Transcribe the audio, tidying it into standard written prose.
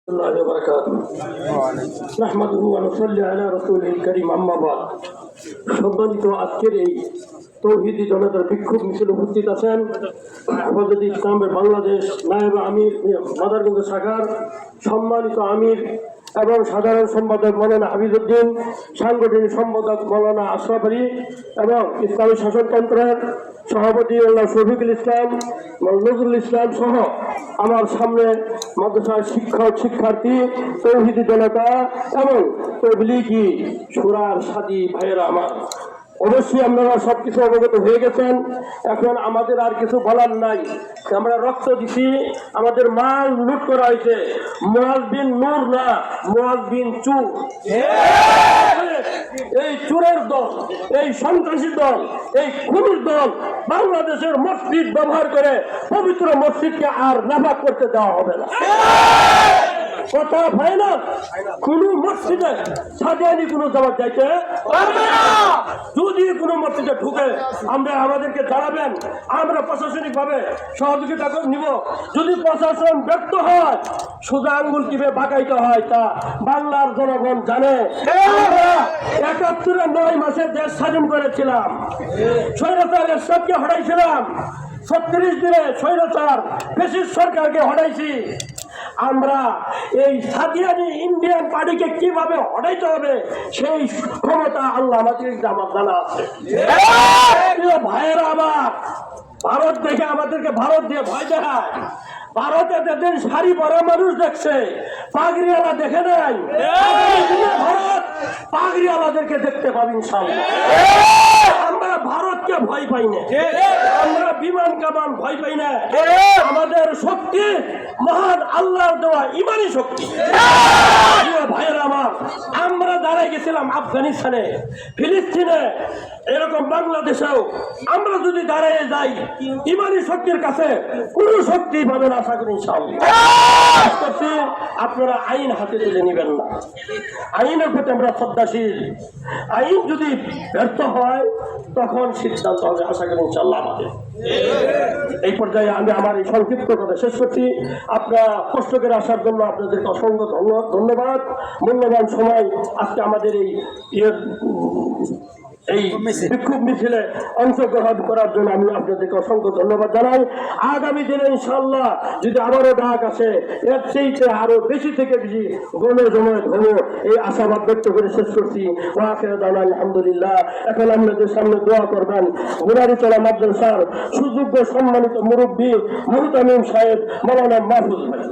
الله وبركاته نحمده ونصلي على رسوله الكريم أما بعد সম্মানিত আজকের এই তৌহিদি জনতার বিক্ষোভ মিছিল উপস্থিত আছেন হেফাজতে ইসলামের বাংলাদেশ নায়েব আমির মাদারগঞ্জ শাখার সম্মানিত আমির এবং সাধারণ সম্পাদক মৌলানা হাফিজউদ্দিন, সাংগঠনিক সম্পাদক মৌলানা আশরাফ আলী এবং ইসলামী শাসনতন্ত্রের সভাপতি আল্লাহ শফিকুল ইসলাম, নজরুল ইসলাম সহ আমার সামনে মাদ্রাসার শিক্ষক শিক্ষার্থী তৌহিদি জনতা এবং তবলিগি সুরার সাথী ভাইয়েরা আমার, অবশ্যই আপনারা সবকিছু অবগত হয়ে গেছেন। এখন আমাদের আর কিছু বলার নাই। আমরা রক্ত দিছি, আমাদের মাল লুট করা হয়েছে। মুআজ বিন নূর না, মুআজ বিন চুর। এই চোরের দল, এই সন্ত্রাসী দল, এই খুনির দল বাংলাদেশের মসজিদ ব্যবহার করে পবিত্র মসজিদকে আর নাপাক করতে দেওয়া হবে না। কথা হয় না, কোন মসজিদে সাদিয়ানি কোন জবাব চাইতে পারবে না। যদি কোন মসজিদে ঢুকে আমরা আমাদেরকে জানাবেন, আমরা প্রশাসনিক ভাবে সহযোগিতা নিব। যদি প্রশাসন ব্যর্থ হয়, সোজা আঙ্গুল কিভাবে বাঁকাইতে হয় তা বাংলার জনগণ জানে। আমরা ৭১ 9 মাসে দেশ স্বাধীন করেছিলাম, স্বৈরাচার এরশাদকে হটাইছিলাম, ৩৬ দিনে স্বৈরাচার ফ্যাসিস্ট সরকারকে হটাইছি। আমরা এই সাদিয়ানি ইন্ডিয়ান পার্টিকে কিভাবে হটাইতে হবে সেই ক্ষমতা আল্লাহ আমাদের জানা আছে। ভাইয়েরা আমার, ভারত দেখে আমাদেরকে ভারত দিয়ে ভয় দেখায়। ভারতে দেখেন শাড়ি পরা মানুষ দেখছে, পাগড়িওয়ালা দেখে নাই। ভারত পাগড়িওয়ালাদেরকে দেখতে পাবি ইনশাআল্লাহ। আমরা ভারতকে ভয় পাই না, আমরা বিমান কামান ভয় পাই না। আমাদের শক্তি মহান আল্লাহর দেওয়া ইমানি শক্তি। ভাইয়েরা আমার, আমরা দাঁড়াই গেছিলাম আফগানিস্তানে, ফিলিস্তিনে, এরকম বাংলাদেশেও আমরা যদি দাঁড়িয়ে যাই ইমানি শক্তির কাছে কোন শক্তি পাবেন আশা করি ইনশাআল্লাহ। আপনারা আইন হাতে তুলে নেবেন না, আইনের প্রতি আমরা শ্রদ্ধাশীল। আইন যদি ব্যর্থ হয় তখন সিদ্ধান্ত হবে আশা করি ইনশাআল্লাহ আমাদের। এই পর্যায়ে আমি আমার এই সংক্ষিপ্ত কথা শেষ করছি। আপনারা কষ্ট করে আসার জন্য আপনাদেরকে অসংখ্য ধন্যবাদ। মূল্যবান সময় আজকে আমাদের এই বিক্ষোভ মিছিলে অংশগ্রহণ করার জন্য আমি আপনাদেরকে অসংখ্য ধন্যবাদ জানাই। আগামী দিনে ইনশাআল্লাহ যদি আবারও ডাক আসে, এর চেয়ে আরো বেশি থেকে বেশি গণজমায়েত হবো, এই আশাবাদ ব্যক্ত করে শেষ করছি। আলহামদুলিল্লাহ। এখন আপনাদের সামনে দোয়া করবেন গুনারিতলা মাদ্রাসার সুযোগ্য সম্মানিত মুরব্বী মুহতামিম সাহেব মাওলানা মাহফুজ ভাই।